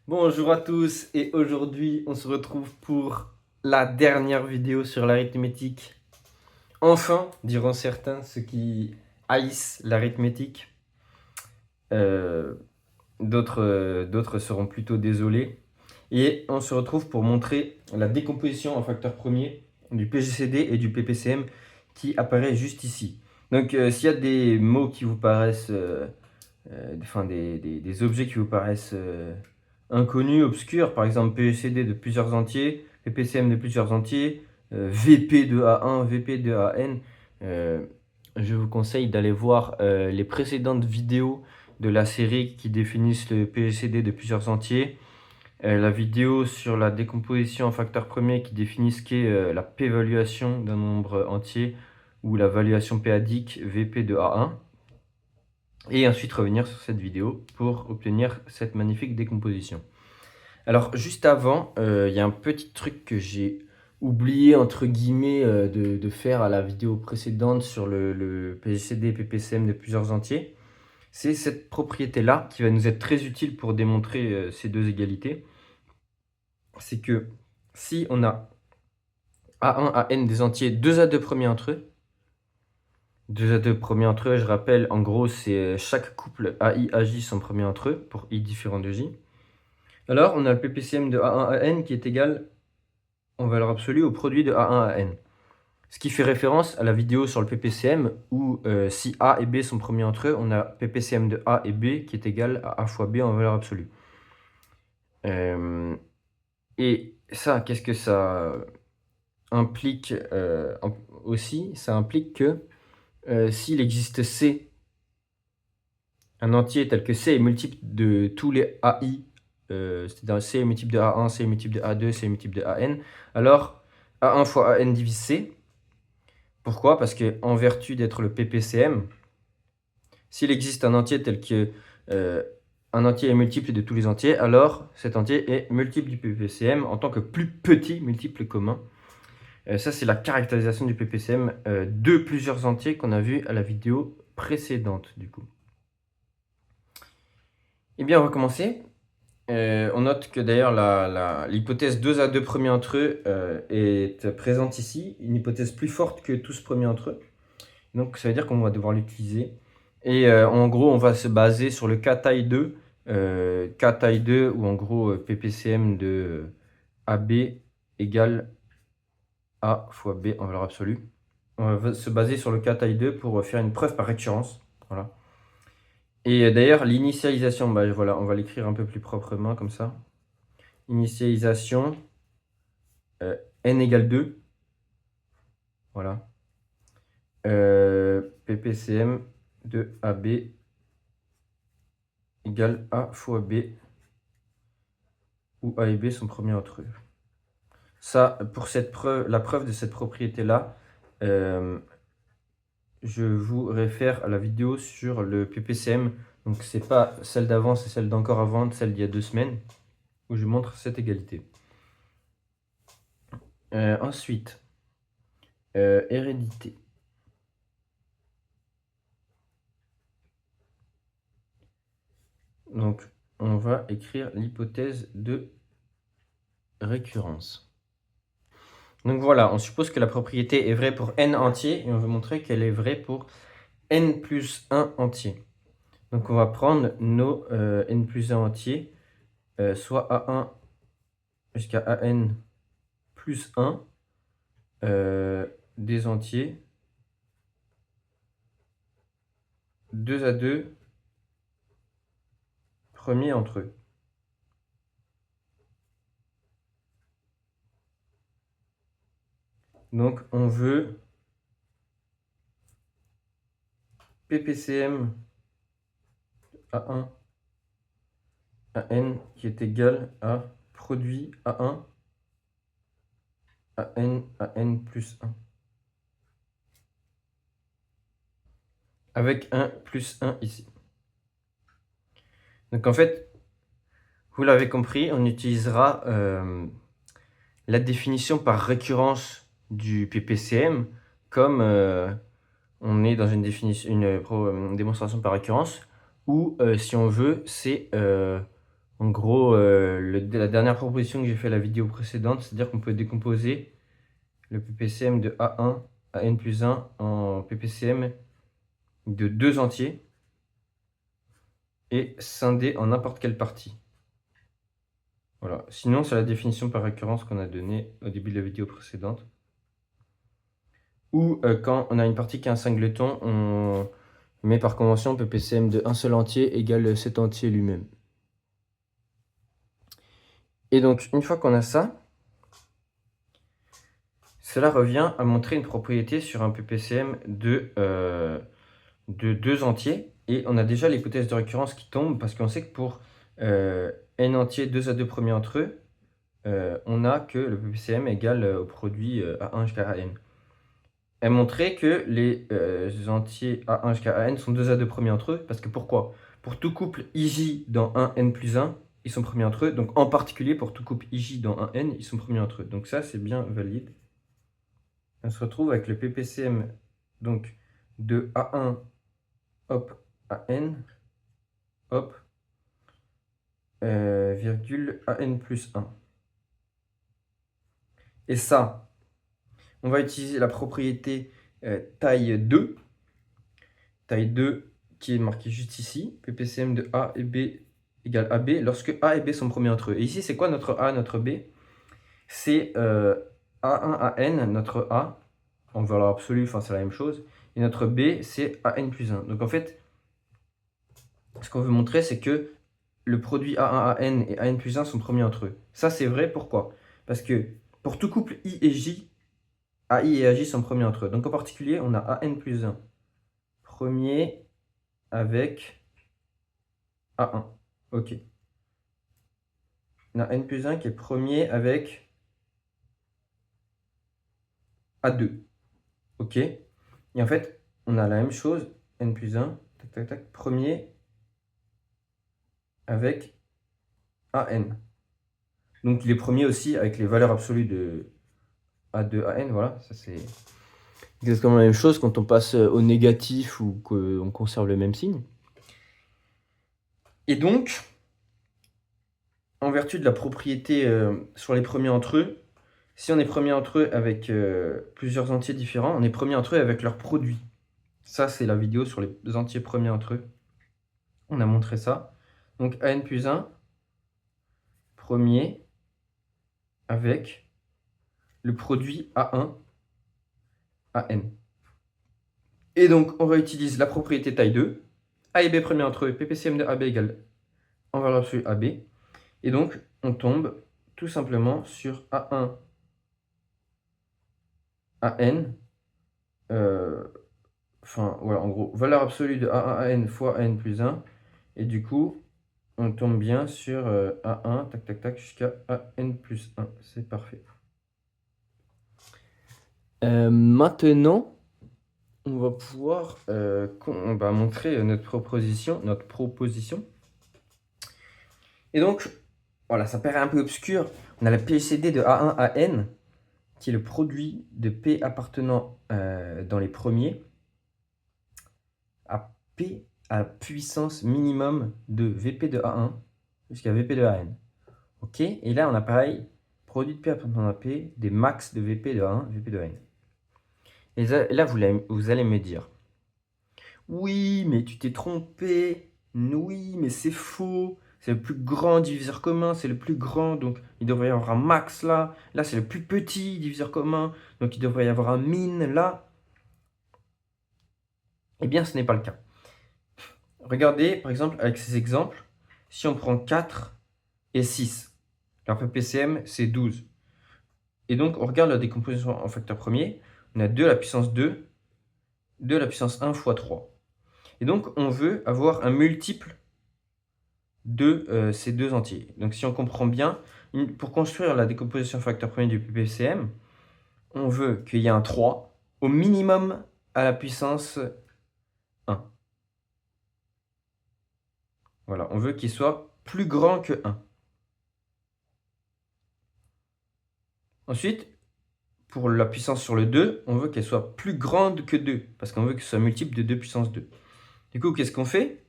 Bonjour à tous et aujourd'hui on se retrouve pour la dernière vidéo sur l'arithmétique. Enfin, diront certains, ceux qui haïssent l'arithmétique. Euh, d'autres seront plutôt désolés. Et on se retrouve pour montrer la décomposition en facteurs premiers du PGCD et du PPCM qui apparaît juste ici. Donc s'il y a des mots qui vous paraissent, enfin des objets qui vous paraissent inconnus, obscurs, par exemple PGCD de plusieurs entiers, PPCM de plusieurs entiers, VP de A1, VP de AN, je vous conseille d'aller voir les précédentes vidéos de la série qui définissent le PGCD de plusieurs entiers, la vidéo sur la décomposition en facteurs premiers qui définit ce qu'est la p-valuation d'un nombre entier ou la valuation p-adique VP de A1. Et ensuite revenir sur cette vidéo pour obtenir cette magnifique décomposition. Alors juste avant, il y a un petit truc que j'ai oublié entre guillemets de faire à la vidéo précédente sur le PGCD et PPCM de plusieurs entiers. C'est cette propriété-là qui va nous être très utile pour démontrer ces deux égalités. C'est que si on a A1, AN des entiers 2 à 2 premiers entre eux, 2 à 2 premiers entre eux, je rappelle, en gros, c'est chaque couple AI, AJ sont premiers entre eux, pour I différent de J. Alors, on a le PPCM de A1 à N qui est égal, en valeur absolue, au produit de A1 à N. Ce qui fait référence à la vidéo sur le PPCM, où si A et B sont premiers entre eux, on a PPCM de A et B qui est égal à A fois B en valeur absolue. Et ça, qu'est-ce que ça implique aussi? Ça implique que s'il existe C, un entier tel que C est multiple de tous les AI, c'est-à-dire C est multiple de A1, C est multiple de A2, C est multiple de AN, alors A1 fois AN divise C. Pourquoi? Parce qu'en vertu d'être le PPCM, s'il existe un entier tel que un entier est multiple de tous les entiers, alors cet entier est multiple du PPCM en tant que plus petit multiple commun. Ça, c'est la caractérisation du PPCM de plusieurs entiers qu'on a vu à la vidéo précédente, du coup. Eh bien, on va commencer. On note que d'ailleurs l'hypothèse 2 à 2 premiers entre eux est présente ici, une hypothèse plus forte que tous premiers entre eux. Donc ça veut dire qu'on va devoir l'utiliser. Et en gros, on va se baser sur le K taille 2, K taille 2 où en gros PPCM de AB égale A fois B en valeur absolue. On va se baser sur le K taille 2 pour faire une preuve par récurrence. Voilà. Et d'ailleurs, l'initialisation, bah, voilà, on va l'écrire un peu plus proprement comme ça. Initialisation, n égale 2. Voilà. PPCM de AB égale A fois B, où A et B sont premiers entre eux. Ça, pour cette preuve, la preuve de cette propriété-là, je vous réfère à la vidéo sur le PPCM. Donc, c'est pas celle d'avant, c'est celle d'encore avant, celle d'il y a 2 semaines, où je montre cette égalité. Ensuite, hérédité. Donc, on va écrire l'hypothèse de récurrence. Donc voilà, on suppose que la propriété est vraie pour n entier et on veut montrer qu'elle est vraie pour n plus 1 entier. Donc on va prendre nos n plus 1 entiers, soit A1 jusqu'à AN plus 1 des entiers 2 à 2 premiers entre eux. Donc on veut PPCM A1 à n qui est égal à produit A1 à n plus 1. Avec un plus 1 ici. Donc en fait, vous l'avez compris, on utilisera la définition par récurrence du PPCM comme on est dans une démonstration par récurrence, ou si on veut, c'est En gros, la dernière proposition que j'ai fait la vidéo précédente, c'est-à-dire qu'on peut décomposer le PPCM de A1 à n plus 1 en PPCM de 2 entiers et scinder en n'importe quelle partie. Voilà. Sinon, c'est la définition par récurrence qu'on a donnée au début de la vidéo précédente. Ou quand on a une partie qui est un singleton, on met par convention PPCM de un seul entier égale cet entier lui-même. Et donc, une fois qu'on a ça, cela revient à montrer une propriété sur un PPCM de 2 entiers. Et on a déjà l'hypothèse de récurrence qui tombe parce qu'on sait que pour n entier 2 à 2 premiers entre eux, on a que le PPCM égale au produit A1 jusqu'à AN. Elle montrait que les entiers A1 jusqu'à AN sont 2 à 2 premiers entre eux. Parce que pourquoi? Pour tout couple IJ dans 1 n plus 1, ils sont premiers entre eux. Donc en particulier pour tout couple IJ dans 1 n, ils sont premiers entre eux. Donc ça, c'est bien valide. On se retrouve avec le PPCM donc, de A1 hop, à n, hop, virgule AN plus 1. Et ça, on va utiliser la propriété taille 2 qui est marquée juste ici, PPCM de A et B égale AB, lorsque A et B sont premiers entre eux. Et ici, c'est quoi notre A, notre B? C'est A1 à N, notre A, en valeur absolue, enfin c'est la même chose, et notre B, c'est AN plus 1. Donc en fait, ce qu'on veut montrer, c'est que le produit A1 à N et AN plus 1 sont premiers entre eux. Ça, c'est vrai, pourquoi? Parce que pour tout couple I et J, AI et AJ sont premiers entre eux. Donc en particulier, on a AN plus 1 premier avec A1. Ok. On a N plus 1 qui est premier avec A2. Ok. Et en fait, on a la même chose, N plus 1, tac, tac, tac, premier avec AN. Donc il est premier aussi avec les valeurs absolues de A2, AN, voilà, ça c'est exactement la même chose quand on passe au négatif ou qu'on conserve le même signe. Et donc, en vertu de la propriété sur les premiers entre eux, si on est premier entre eux avec plusieurs entiers différents, on est premier entre eux avec leurs produits. Ça, c'est la vidéo sur les entiers premiers entre eux. On a montré ça. Donc, AN plus 1, premier avec le produit A1, AN. Et donc, on réutilise la propriété taille 2. A et B premiers entre eux, PPCM de AB égale en valeur absolue AB. Et donc, on tombe tout simplement sur A1 AN. Enfin, voilà, en gros, valeur absolue de A1 AN fois AN plus 1. Et du coup, on tombe bien sur A1, tac, tac, tac, jusqu'à AN plus 1. C'est parfait. Maintenant, on va pouvoir on va montrer notre proposition. Et donc, voilà, ça paraît un peu obscur. On a la PCD de A1 à N, qui est le produit de P appartenant dans les premiers à P à puissance minimum de VP de A1 jusqu'à VP de AN. Ok. Et là, on a pareil, produit de P appartenant à P, des max de VP de A1, VP de AN. Et là, vous allez me dire, oui, mais tu t'es trompé. Oui, mais c'est faux. C'est le plus grand diviseur commun, c'est le plus grand, donc il devrait y avoir un max là. Là, c'est le plus petit diviseur commun, donc il devrait y avoir un min là. Eh bien, ce n'est pas le cas. Regardez, par exemple, avec ces exemples, si on prend 4 et 6, leur PPCM, c'est 12. Et donc, on regarde la décomposition en facteur premier. On a 2 à la puissance 2, 2 à la puissance 1 fois 3. Et donc, on veut avoir un multiple de ces deux entiers. Donc, si on comprend bien, pour construire la décomposition facteur premier du PPCM, on veut qu'il y ait un 3 au minimum à la puissance 1. Voilà, on veut qu'il soit plus grand que 1. Ensuite, pour la puissance sur le 2, on veut qu'elle soit plus grande que 2, parce qu'on veut que ce soit multiple de 2 puissance 2. Du coup, qu'est-ce qu'on fait?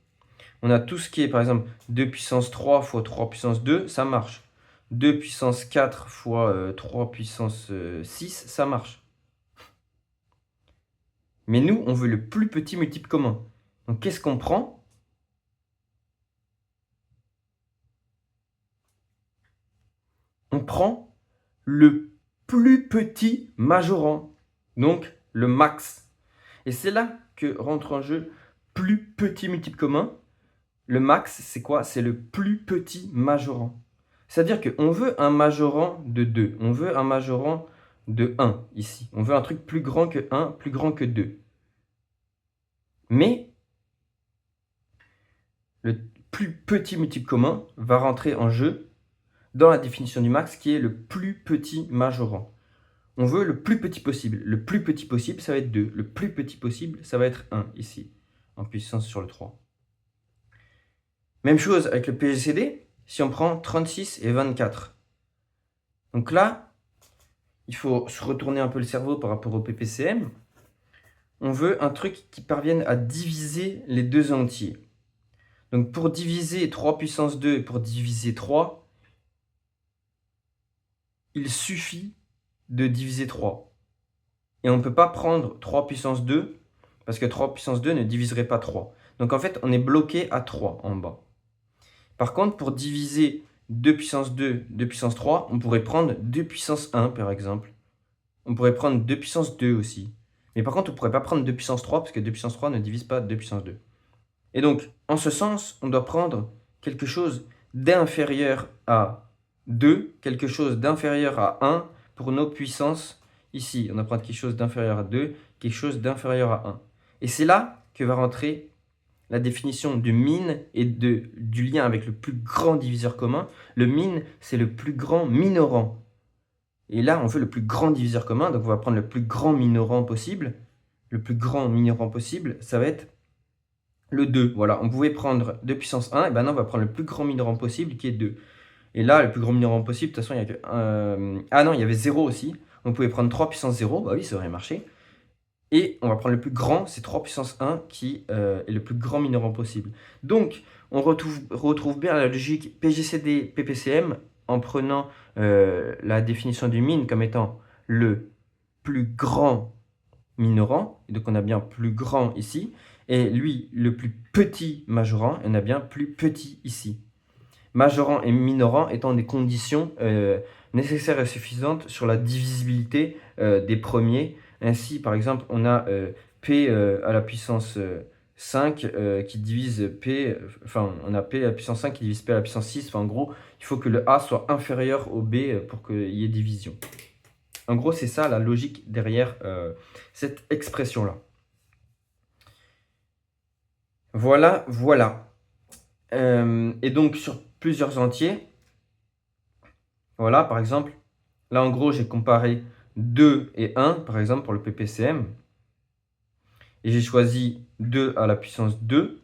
On a tout ce qui est, par exemple, 2 puissance 3 fois 3 puissance 2, ça marche. 2 puissance 4 fois 3 puissance 6, ça marche. Mais nous, on veut le plus petit multiple commun. Donc, qu'est-ce qu'on prend? On prend le plus petit majorant, donc le max. Et c'est là que rentre en jeu plus petit multiple commun. Le max, c'est quoi? C'est le plus petit majorant. C'est-à-dire qu'on veut un majorant de 2. On veut un majorant de 1 ici. On veut un truc plus grand que 1, plus grand que 2. Mais le plus petit multiple commun va rentrer en jeu dans la définition du max qui est le plus petit majorant. On veut le plus petit possible. Le plus petit possible, ça va être 2. Le plus petit possible, ça va être 1 ici, en puissance sur le 3. Même chose avec le PGCD, si on prend 36 et 24. Donc là, il faut se retourner un peu le cerveau par rapport au PPCM. On veut un truc qui parvienne à diviser les deux entiers. Donc pour diviser 3 puissance 2 et pour diviser 3, il suffit de diviser 3. Et on ne peut pas prendre 3 puissance 2, parce que 3 puissance 2 ne diviserait pas 3. Donc en fait, on est bloqué à 3 en bas. Par contre, pour diviser 2 puissance 2, 2 puissance 3, on pourrait prendre 2 puissance 1 par exemple. On pourrait prendre 2 puissance 2 aussi. Mais par contre, on ne pourrait pas prendre 2 puissance 3, parce que 2 puissance 3 ne divise pas 2 puissance 2. Et donc, en ce sens, on doit prendre quelque chose d'inférieur à 2, quelque chose d'inférieur à 1 pour nos puissances ici. On doit prendre quelque chose d'inférieur à 2, quelque chose d'inférieur à 1. Et c'est là que va rentrer la définition du min et du lien avec le plus grand diviseur commun. Le min, c'est le plus grand minorant. Et là, on veut le plus grand diviseur commun, donc on va prendre le plus grand minorant possible. Le plus grand minorant possible, ça va être le 2. Voilà, on pouvait prendre 2 puissance 1, et ben non, on va prendre le plus grand minorant possible qui est 2. Et là, le plus grand minorant possible, de toute façon, il y a que... ah non, il y avait 0 aussi. On pouvait prendre 3 puissance 0, bah oui, ça aurait marché. Et on va prendre le plus grand, c'est 3 puissance 1 qui est le plus grand minorant possible. Donc, on retrouve bien la logique PGCD, PPCM en prenant la définition du min comme étant le plus grand minorant. Et donc, on a bien plus grand ici. Et lui, le plus petit majorant, on a bien plus petit ici. Majorant et minorant étant des conditions nécessaires et suffisantes sur la divisibilité des premiers. Ainsi, par exemple, on a P à la puissance 5 qui divise P, enfin, on a P à la puissance 5 qui divise P à la puissance 6. Enfin, en gros, il faut que le A soit inférieur au B pour qu'il y ait division. En gros, c'est ça la logique derrière cette expression-là. Voilà, voilà. Et donc, sur plusieurs entiers, voilà, par exemple, là, en gros, j'ai comparé 2 et 1, par exemple, pour le PPCM. Et j'ai choisi 2 à la puissance 2.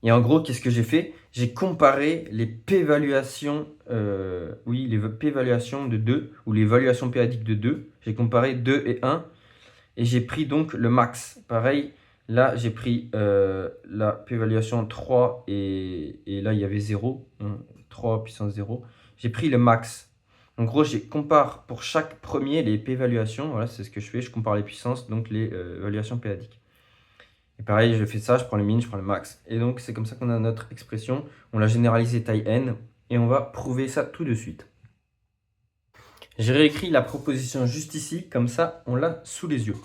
Et en gros, qu'est-ce que j'ai fait? J'ai comparé les p-valuations, les p-valuations de 2, ou les valuations p-adiques de 2. J'ai comparé 2 et 1, et j'ai pris donc le max. Pareil, là, j'ai pris la p-valuation 3, et là, il y avait 0, 3 puissance 0. J'ai pris le max. En gros, je compare pour chaque premier les p-valuations. Voilà, c'est ce que je fais. Je compare les puissances, donc les valuations p-adiques. Et pareil, je fais ça, je prends le min, je prends le max. Et donc, c'est comme ça qu'on a notre expression. On l'a généralisée taille n, et on va prouver ça tout de suite. J'ai réécrit la proposition juste ici, comme ça, on l'a sous les yeux.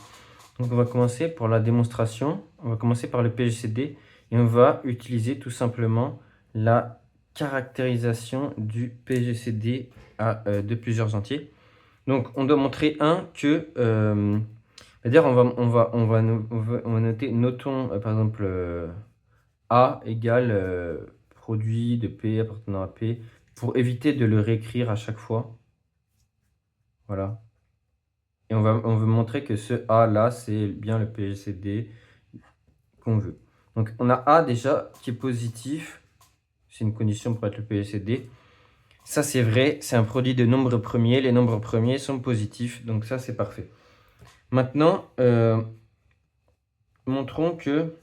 Donc, on va commencer pour la démonstration. On va commencer par le PGCD, et on va utiliser tout simplement la caractérisation du PGCD de plusieurs entiers. Donc, on doit montrer que... c'est-à-dire, on va noter, notons par exemple A égale produit de P appartenant à P, pour éviter de le réécrire à chaque fois. Voilà. Et on veut montrer que ce A là, c'est bien le PGCD qu'on veut. Donc on a A déjà qui est positif. C'est une condition pour être le PGCD. Ça c'est vrai, c'est un produit de nombres premiers. Les nombres premiers sont positifs, donc ça c'est parfait. Maintenant, montrons que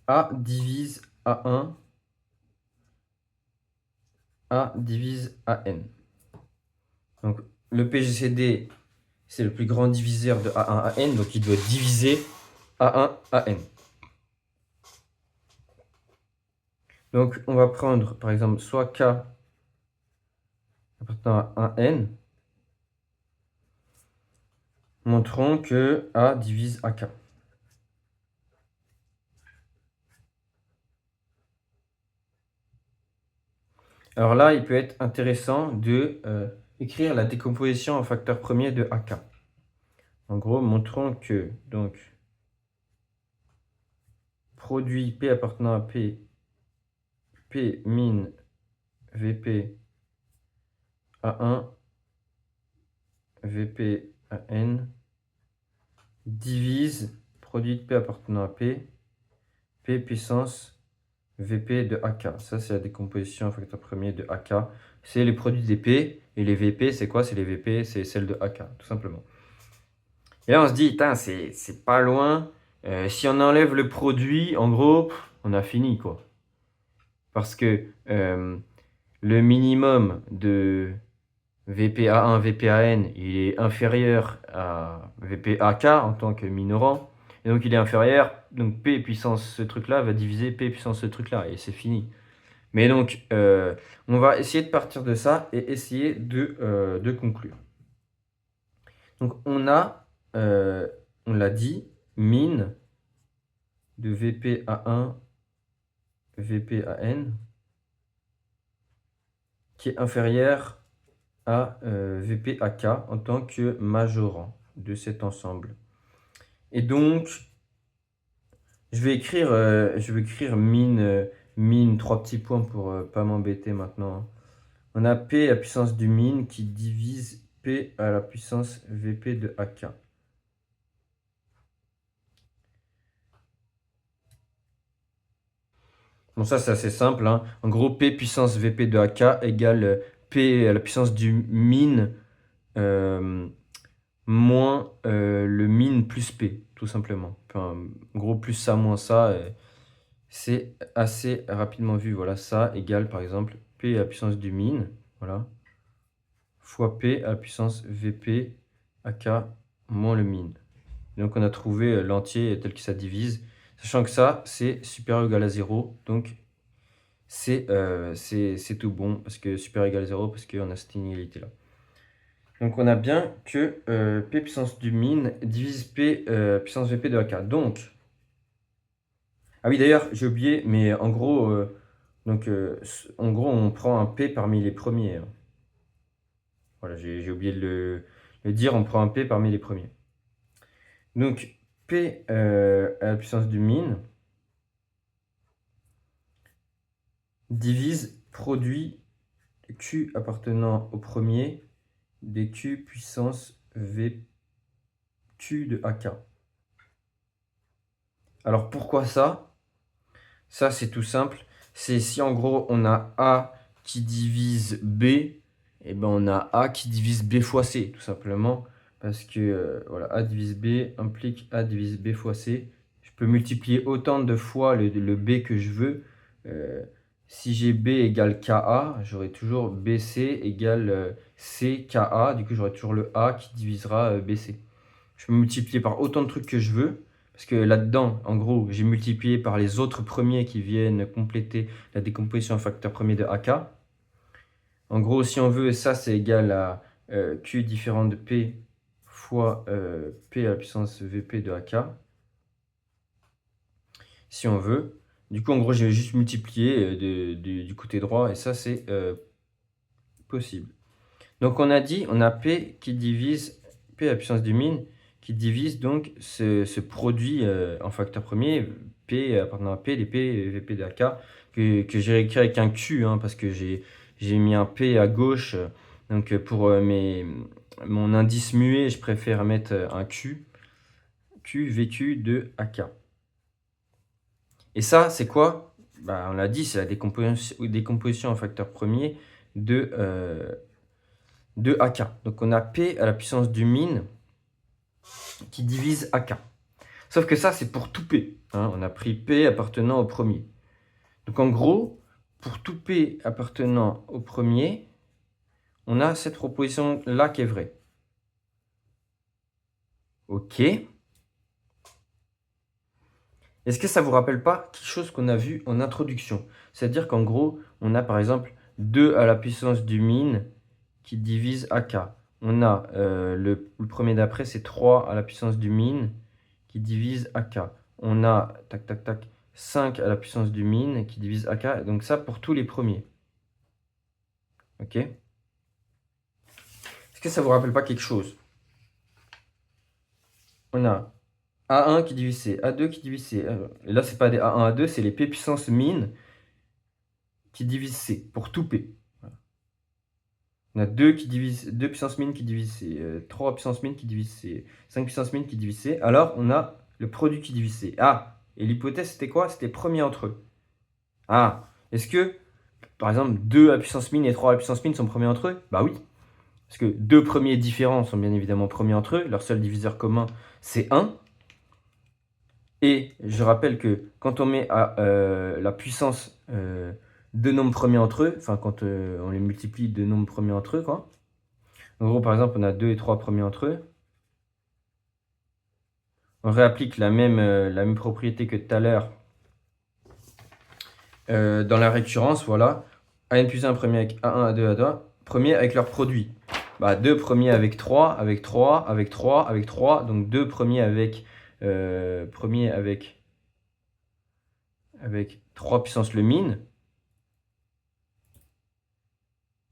A divise A1, A divise AN. Donc le PGCD, c'est le plus grand diviseur de A1 à N, donc il doit diviser A1 à N. Donc on va prendre par exemple soit K appartenant à 1N, montrons que A divise AK. Alors là, il peut être intéressant de écrire la décomposition en facteur premier de AK. En gros, montrons que donc produit P appartenant à P, P min VP A1, VP à N, divise produit de P appartenant à P, P puissance VP de AK. Ça, c'est la décomposition en facteur premier de AK. C'est les produits des P, et les VP, c'est quoi? C'est les VP, c'est celles de AK, tout simplement. Et là, on se dit, c'est pas loin. Si on enlève le produit, en gros, on a fini, quoi. Parce que le minimum de VPA1, VPAN, il est inférieur à VPAK en tant que minorant. Et donc, il est inférieur. Donc, P puissance ce truc-là va diviser P puissance ce truc-là. Et c'est fini. Mais donc, on va essayer de partir de ça et essayer de conclure. Donc, on a, on l'a dit, min de VPA1, VPAN, qui est inférieur à VPAK en tant que majorant de cet ensemble. Et donc, je vais écrire min 3 petits points pour pas m'embêter maintenant. On a P à la puissance du min qui divise P à la puissance VP de AK. Bon, ça c'est assez simple, hein. En gros, P puissance VP de AK égale P à la puissance du min moins le min plus P, tout simplement. Enfin, en gros, plus ça, moins ça, c'est assez rapidement vu. Voilà, ça égale par exemple P à la puissance du min, voilà, fois P à la puissance VP AK moins le min. Donc on a trouvé l'entier tel que ça divise, sachant que ça, c'est supérieur ou égal à 0, donc c'est tout bon, parce que supérieur ou égal à 0, parce qu'on a cette inégalité-là. Donc on a bien que P puissance du min divise P puissance VP de AK. Donc, ah oui d'ailleurs, j'ai oublié, mais en gros, on prend un P parmi les premiers, hein. Voilà, j'ai oublié de le dire, on prend un P parmi les premiers. Donc, P à la puissance du min divise produit Q appartenant au premier des Q puissance VQ de AK. Alors, pourquoi ça? Ça, c'est tout simple. C'est si en gros, on a A qui divise B, et ben on a A qui divise B fois C, tout simplement. Parce que voilà, A divise B implique A divise B fois C. Je peux multiplier autant de fois le B que je veux. Si j'ai B égale KA, j'aurai toujours BC égale CKA. Du coup, j'aurai toujours le A qui divisera BC. Je peux multiplier par autant de trucs que je veux. Parce que là-dedans, en gros, j'ai multiplié par les autres premiers qui viennent compléter la décomposition en facteur premier de AK. En gros, si on veut, ça, c'est égal à Q différent de P fois P à la puissance VP de AK. Si on veut. Du coup, en gros, j'ai juste multiplié du côté droit, et ça, c'est possible. Donc, on a dit, on a P qui divise P à la puissance du min, qui divise donc ce produit en facteur premier, P appartenant à P, les P, VP de AK, que j'ai écrit avec un Q, hein, parce que j'ai mis un P à gauche. Donc pour mon indice muet, je préfère mettre un Q, VQ de AK. Et ça, c'est quoi? Bah, on l'a dit, c'est la décomposition en facteur premier de AK. Donc on a P à la puissance du min qui divise AK. Sauf que ça, c'est pour tout P. Hein. On a pris P appartenant au premier. Donc en gros, pour tout P appartenant au premier, on a cette proposition-là qui est vraie. Ok. Est-ce que ça ne vous rappelle pas quelque chose qu'on a vu en introduction? C'est-à-dire qu'en gros, on a par exemple 2 à la puissance du min qui divise AK. On a le premier d'après, c'est 3 à la puissance du min qui divise AK. On a, tac, tac, tac, 5 à la puissance du min qui divise AK. Donc ça pour tous les premiers. Ok? Est-ce que ça ne vous rappelle pas quelque chose? On a A1 qui divise C, A2 qui divise C. Et là, c'est pas des A1, A2, c'est les P puissance min qui divisent C, pour tout P. Voilà. On a 2 puissance min qui divise C, 3 puissance min qui divise C, 5 puissance min qui divise C. Alors, on a le produit qui divise C. Ah, et l'hypothèse, c'était quoi? C'était premier entre eux. Ah, est-ce que, par exemple, 2 à puissance min et 3 à puissance min sont premiers entre eux? Bah oui. Parce que deux premiers différents sont bien évidemment premiers entre eux. Leur seul diviseur commun, c'est 1. Et je rappelle que quand on met à la puissance deux nombres premiers entre eux, enfin quand on les multiplie deux nombres premiers entre eux, quoi. En gros, par exemple, on a 2 et 3 premiers entre eux. On réapplique la même propriété que tout à l'heure dans la récurrence, voilà. AN plus 1 premier avec A1, A2, A2, premier avec leur produit. Bah, 2 premiers avec 3, avec 3, avec 3, avec 3. Donc 2 premiers avec 3 puissance le min.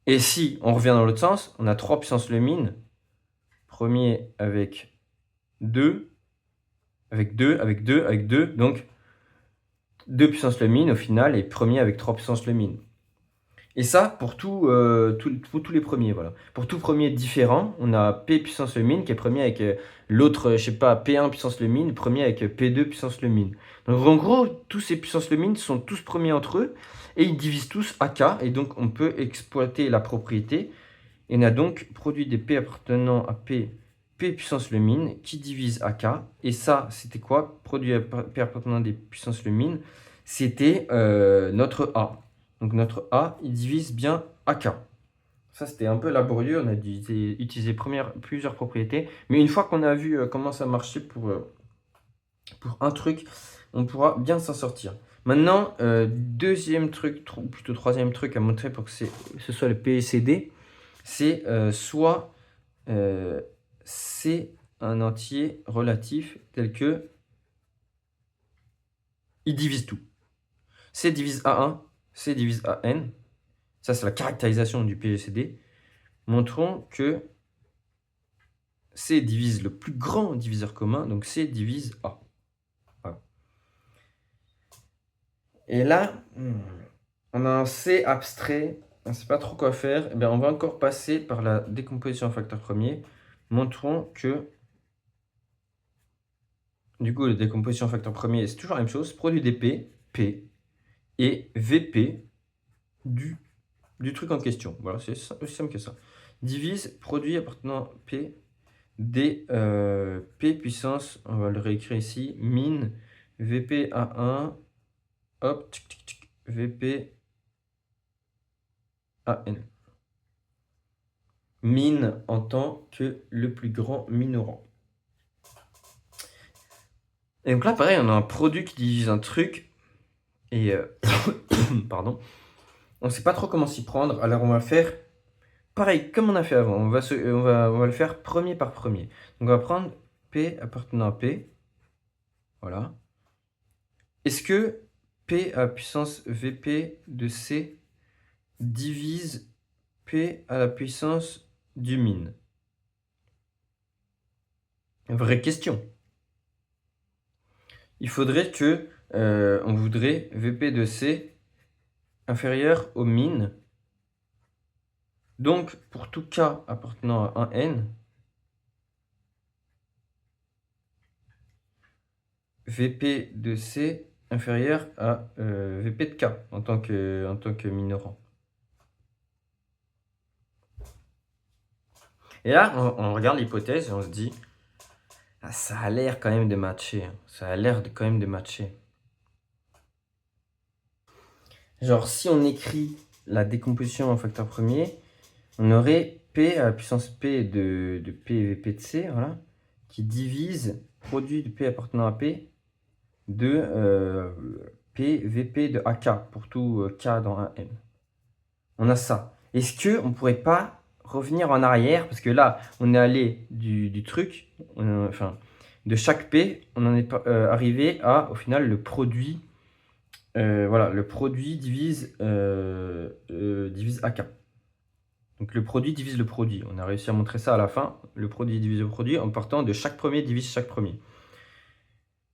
Et si on revient dans l'autre sens, on a 3 puissance le min. Premier avec 2, avec 2, avec 2, avec 2. Donc 2 puissance le min au final et premier avec 3 puissance le min. Et ça, pour tous les premiers, voilà. Pour tout premier différent, on a P puissance le min qui est premier avec l'autre, je sais pas, P1 puissance le min, premier avec P2 puissance le min. Donc en gros, tous ces puissances le min sont tous premiers entre eux et ils divisent tous AK et donc on peut exploiter la propriété. Et on a donc produit des P appartenant à P puissance le min qui divise AK. Et ça, c'était quoi? Produit P appartenant à des puissances le min, c'était notre A. Donc notre A, il divise bien AK. Ça, c'était un peu laborieux. On a dû utiliser plusieurs propriétés. Mais une fois qu'on a vu comment ça marchait pour un truc, on pourra bien s'en sortir. Maintenant, deuxième truc, plutôt troisième truc à montrer pour que ce soit le PCD, c'est soit c'est un entier relatif tel que il divise tout. C divise A1, C divise AN. Ça, c'est la caractérisation du PGCD. Montrons que C divise le plus grand diviseur commun, donc C divise A. Voilà. Et là, on a un C abstrait, on ne sait pas trop quoi faire. Eh bien, on va encore passer par la décomposition en facteur premier. Montrons que, du coup, la décomposition en facteur premier, c'est toujours la même chose. Produit des P, et VP du truc en question. Voilà, c'est aussi simple que ça. Divise produit appartenant à P des P puissance, on va le réécrire ici, min VP A1, hop, VP AN. Min en tant que le plus grand minorant. Et donc là, pareil, on a un produit qui divise un truc, et pardon, on ne sait pas trop comment s'y prendre, alors on va faire pareil, comme on a fait avant, on va le faire premier par premier. Donc on va prendre P appartenant à P. Voilà. Est-ce que P à la puissance VP de C divise P à la puissance du min? Vraie question. Il faudrait que on voudrait VP de C inférieur au min. Donc, pour tout K appartenant à un N, VP de C inférieur à VP de K en tant que minorant. Et là, on regarde l'hypothèse et on se dit, Ah, ça a l'air quand même de matcher, hein. Ça a l'air quand même de matcher. Genre, si on écrit la décomposition en facteur premier, on aurait P à la puissance P de P VP de C, voilà, qui divise produit de P appartenant à P de P VP de AK pour tout K dans un M. On a ça. Est-ce qu'on ne pourrait pas revenir en arrière? Parce que là, on est allé du truc, enfin, de chaque P, on en est arrivé à, au final, le produit. Voilà, le produit divise AK. Donc le produit divise le produit. On a réussi à montrer ça à la fin. Le produit divise le produit en partant de chaque premier divise chaque premier.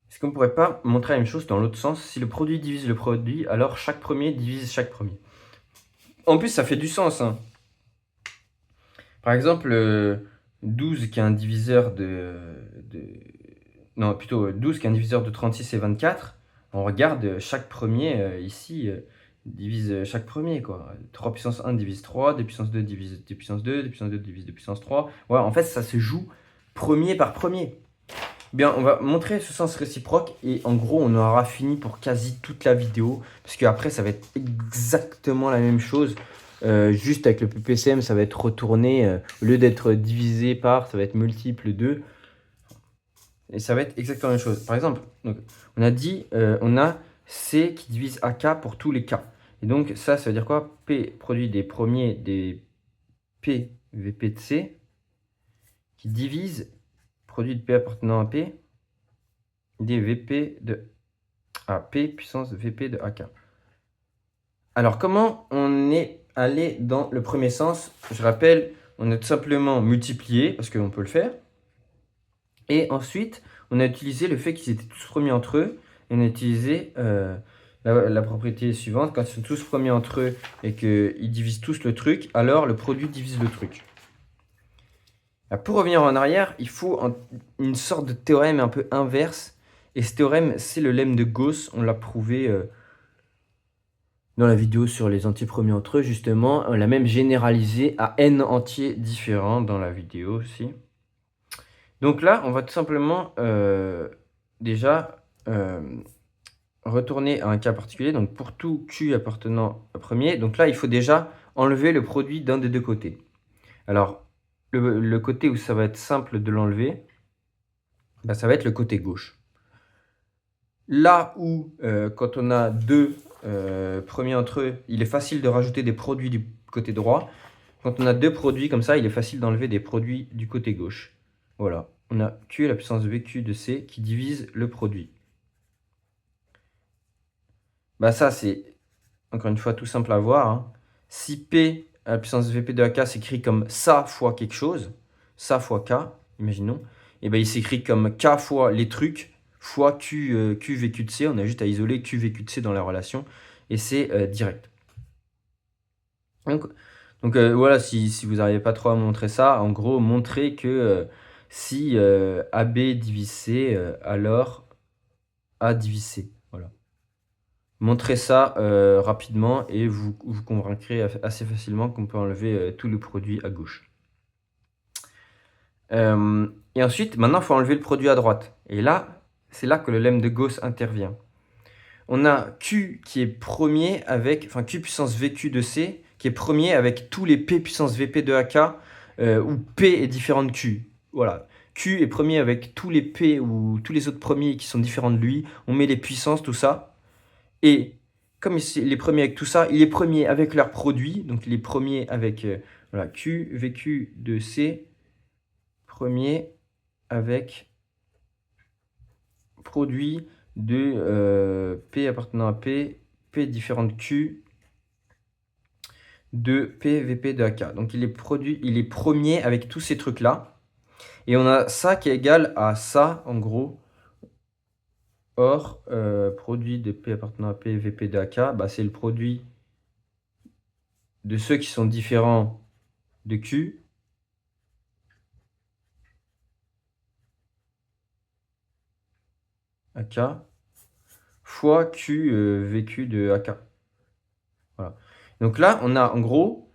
Est-ce qu'on ne pourrait pas montrer la même chose dans l'autre sens? Si le produit divise le produit, alors chaque premier divise chaque premier. En plus, ça fait du sens, hein. Par exemple, 12 qui est un diviseur Non, plutôt 12 qui est un diviseur de 36 et 24. On regarde chaque premier ici divise chaque premier, quoi. 3 puissance 1 divise 3, 2 puissance 2 divise 2 puissance 2, 2 puissance 2 divise 2 puissance 3. Ouais, en fait, ça se joue premier par premier. Bien, on va montrer ce sens réciproque et en gros, on aura fini pour quasi toute la vidéo parce qu'après, ça va être exactement la même chose. Juste avec le PPCM, ça va être retourné. Au lieu d'être divisé par, ça va être multiple de. Et ça va être exactement la même chose. Par exemple, donc, on a dit, on a C qui divise AK pour tous les K. Et donc, ça veut dire quoi? P produit des premiers des P VP de C qui divise produit de P appartenant à P des VP de P puissance VP de AK. Alors, comment on est allé dans le premier sens? Je rappelle, on a tout simplement multiplié, parce qu'on peut le faire. Et ensuite, on a utilisé le fait qu'ils étaient tous premiers entre eux. Et on a utilisé la propriété suivante. Quand ils sont tous premiers entre eux et qu'ils divisent tous le truc, alors le produit divise le truc. Pour revenir en arrière, il faut une sorte de théorème un peu inverse. Et ce théorème, c'est le lemme de Gauss. On l'a prouvé dans la vidéo sur les entiers premiers entre eux, justement. On l'a même généralisé à n entiers différents dans la vidéo aussi. Donc là, on va tout simplement déjà retourner à un cas particulier. Donc pour tout Q appartenant au premier, donc là, il faut déjà enlever le produit d'un des deux côtés. Alors, le côté où ça va être simple de l'enlever, bah, ça va être le côté gauche. Là où, quand on a deux premiers entre eux, il est facile de rajouter des produits du côté droit. Quand on a deux produits comme ça, il est facile d'enlever des produits du côté gauche. Voilà, on a Q à la puissance VQ de C qui divise le produit. Bah ça, c'est encore une fois tout simple à voir, hein. Si P à la puissance VP de AK s'écrit comme ça fois quelque chose, ça fois K, imaginons, et ben il s'écrit comme K fois les trucs fois Q, Q VQ de C. On a juste à isoler Q VQ de C dans la relation et c'est direct. Donc voilà, si vous n'arrivez pas trop à montrer ça, en gros, montrez que si AB divise C, alors A divise C. Voilà. Montrez ça rapidement et vous convaincrez assez facilement qu'on peut enlever tout le produit à gauche. Et ensuite, maintenant, il faut enlever le produit à droite. Et là, c'est là que le lemme de Gauss intervient. On a Q qui est premier avec, enfin Q puissance VQ de C, qui est premier avec tous les P puissance VP de AK, où P est différent de Q. Voilà. Q est premier avec tous les P ou tous les autres premiers qui sont différents de lui. On met les puissances, tout ça. Et comme il est premier avec tout ça, il est premier avec leurs produits. Donc il est premier avec voilà, Q, VQ de C, premier avec produit de P appartenant à P, P différent de Q, de P, VP de AK. Donc il est premier avec tous ces trucs-là. Et on a ça qui est égal à ça, en gros. Or, produit de P appartenant à P, VP de AK, bah, c'est le produit de ceux qui sont différents de Q, AK, fois Q VQ de AK. Voilà. Donc là, on a en gros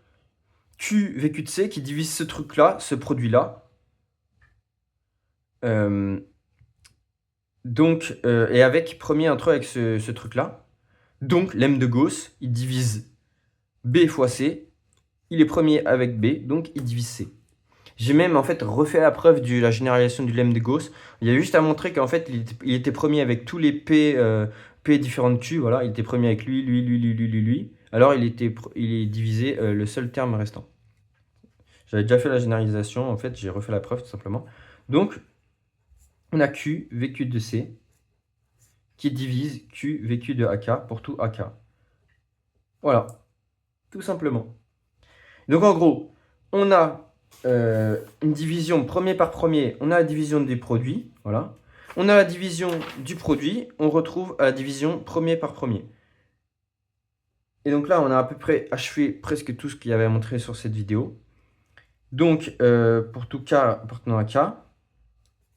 Q VQ de C qui divise ce truc-là, ce produit-là, Donc, et avec premier entre eux avec ce truc-là. Donc, lemme de Gauss, il divise B fois C. Il est premier avec B, donc il divise C. J'ai même en fait refait la preuve de la généralisation du lemme de Gauss. Il y a juste à montrer qu'en fait, il était premier avec tous les P différents de Q. Voilà, il était premier avec lui. Alors, il est divisé le seul terme restant. J'avais déjà fait la généralisation, en fait, j'ai refait la preuve tout simplement. Donc, on a Q, VQ de C, qui divise Q, VQ de AK pour tout AK. Voilà, tout simplement. Donc, en gros, on a une division premier par premier, on a la division des produits, voilà. On a la division du produit, on retrouve la division premier par premier. Et donc là, on a à peu près achevé presque tout ce qu'il y avait à montrer sur cette vidéo. Donc, pour tout K appartenant à K,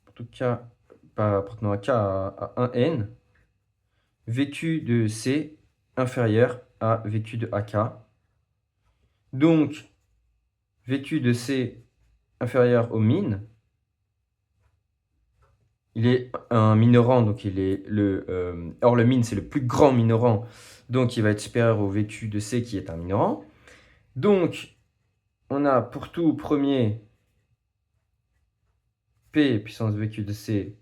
pour tout K pas appartenant à K à 1N, VQ de C inférieur à VQ de AK. Donc, VQ de C inférieur au min, il est un minorant, donc il est or le min c'est le plus grand minorant, donc il va être supérieur au VQ de C qui est un minorant. Donc, on a pour tout premier P puissance VQ de C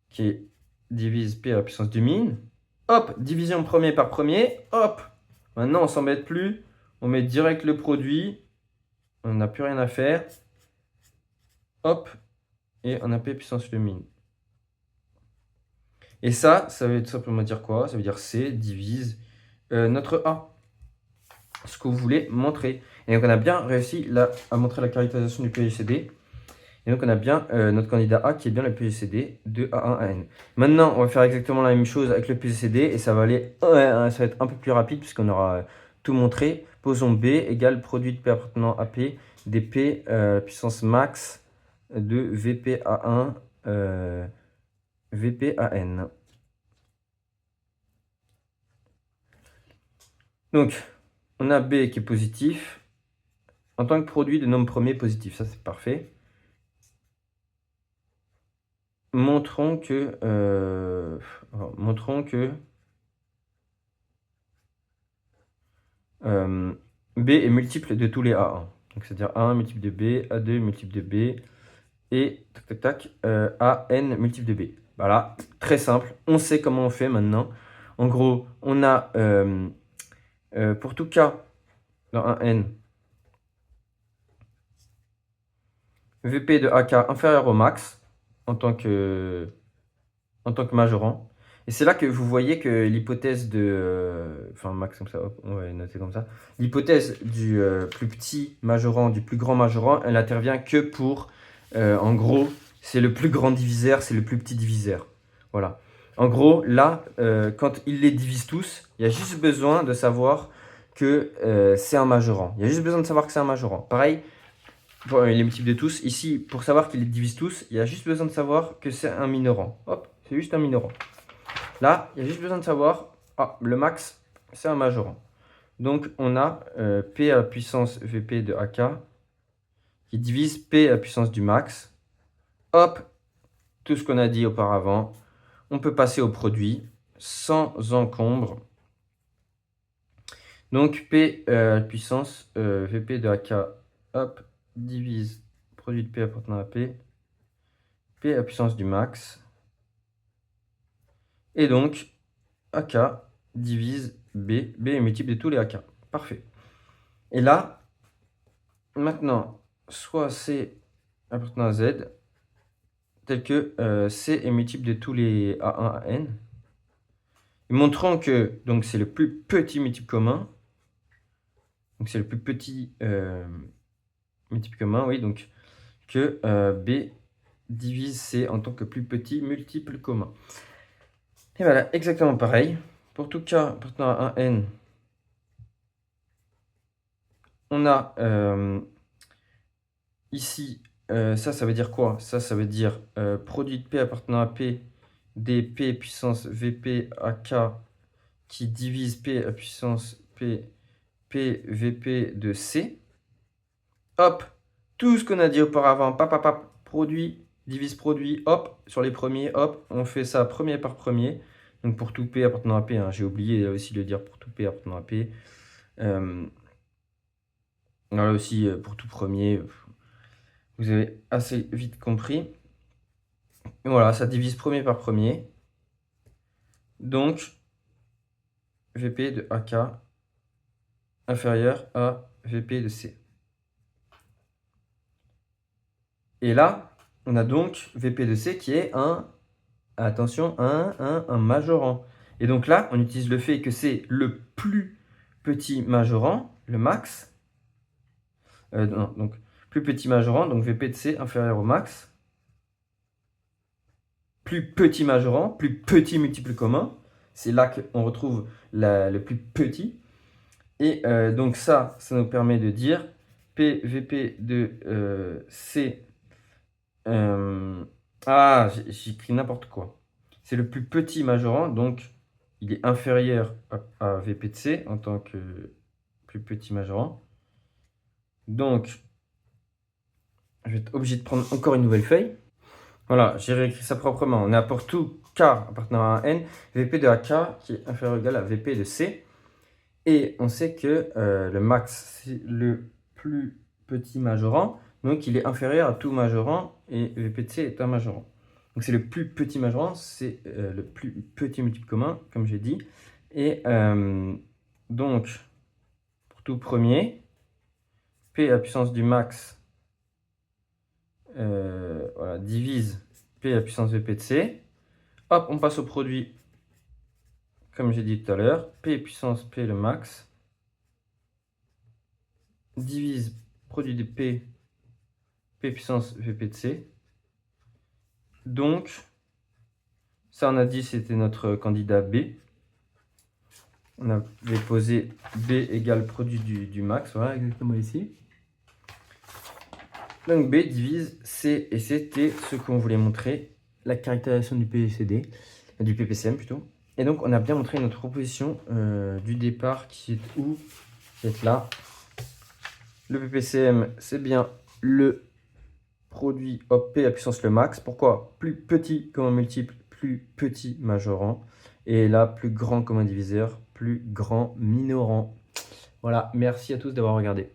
qui divise P à la puissance du min. Hop, division premier par premier, hop. Maintenant, on s'embête plus, on met direct le produit, on n'a plus rien à faire. Hop, et on a P puissance le min. Et ça veut tout simplement dire quoi? Ça veut dire C divise notre A. Ce que vous voulez montrer. Et donc, on a bien réussi à montrer la caractérisation du PGCD. Et donc, on a bien notre candidat A qui est bien le PGCD de A1 à N. Maintenant, on va faire exactement la même chose avec le PGCD et ça va être un peu plus rapide puisqu'on aura tout montré. Posons B égale produit de P appartenant à P des P puissance max de VP A1 VP à N. Donc, on a B qui est positif en tant que produit de nombre premier positif. Ça, c'est parfait. Montrons que B est multiple de tous les A1. Donc, c'est-à-dire A1 multiple de B, A2 multiple de B, et AN multiple de B. Voilà, très simple. On sait comment on fait maintenant. En gros, on a pour tout cas, dans un N, VP de AK inférieur au max en tant que majorant. Et c'est là que vous voyez que l'hypothèse de... enfin, max comme ça, hop, on va noter comme ça. L'hypothèse du plus petit majorant, du plus grand majorant, elle intervient que pour, en gros, c'est le plus grand diviseur, c'est le plus petit diviseur. Voilà. En gros, là, quand il les divise tous, il y a juste besoin de savoir que c'est un majorant. Il y a juste besoin de savoir que c'est un majorant. Pareil, pour les multiples de tous. Ici, pour savoir qu'il les divise tous, il y a juste besoin de savoir que c'est un minorant. Hop, c'est juste un minorant. Là, il y a juste besoin de savoir, le max, c'est un majorant. Donc, on a P à la puissance VP de AK qui divise P à la puissance du max. Hop, tout ce qu'on a dit auparavant. On peut passer au produit sans encombre. Donc, P à la puissance VP de AK, hop, divise produit de P appartenant à P, P à la puissance du max. Et donc, AK divise B. B est multiple de tous les AK. Parfait. Et là, maintenant, soit C appartenant à Z, tel que C est multiple de tous les A1 à N. Et montrons que donc c'est le plus petit multiple commun. Donc c'est le plus petit multiple commun, oui. Donc que B divise C en tant que plus petit multiple commun. Et voilà, exactement pareil. Pour tout cas appartenant à 1N, on a ici, ça veut dire quoi? Ça veut dire produit de P appartenant à P des P puissance VP à K qui divise P à puissance P, P VP de C. Hop, tout ce qu'on a dit auparavant, produit divise produit, hop, sur les premiers, hop, on fait ça premier par premier. Donc pour tout P appartenant à P, hein, j'ai oublié aussi de le dire pour tout P appartenant à P. Là aussi, pour tout premier, vous avez assez vite compris. Et voilà, ça divise premier par premier. Donc, VP de AK inférieur à VP de C. Et là, on a donc VP de C qui est attention, un majorant. Et donc là, on utilise le fait que c'est le plus petit majorant, le max. Non, donc plus petit majorant, donc VP de C inférieur au max. Plus petit majorant, plus petit multiple commun. C'est là qu'on retrouve le plus petit. Et donc ça nous permet de dire PVP de C. J'ai écrit n'importe quoi. C'est le plus petit majorant, donc il est inférieur à VP de C en tant que plus petit majorant. Donc, je vais être obligé de prendre encore une nouvelle feuille. Voilà, j'ai réécrit ça proprement. On a pour tout K appartenant à N, VP de AK qui est inférieur ou égal à VP de C. Et on sait que le max, c'est le plus petit majorant. Donc, il est inférieur à tout majorant et VP de C est un majorant. Donc, c'est le plus petit majorant, c'est le plus petit multiple commun, comme j'ai dit. Et donc, pour tout premier, P à la puissance du max voilà, divise P à la puissance VP de C. Hop, on passe au produit, comme j'ai dit tout à l'heure. P puissance P le max divise produit de P puissance VP de C. Donc, ça on a dit c'était notre candidat B. On avait posé B égale produit du max, voilà exactement ici. Donc B divise C et c'était ce qu'on voulait montrer, la caractérisation du PCD, du PPCM plutôt. Et donc on a bien montré notre proposition du départ qui est où? Qui est là. Le PPCM c'est bien le produit P à puissance le max. Pourquoi? Plus petit comme un multiple, plus petit majorant. Et là, plus grand comme un diviseur, plus grand minorant. Voilà, merci à tous d'avoir regardé.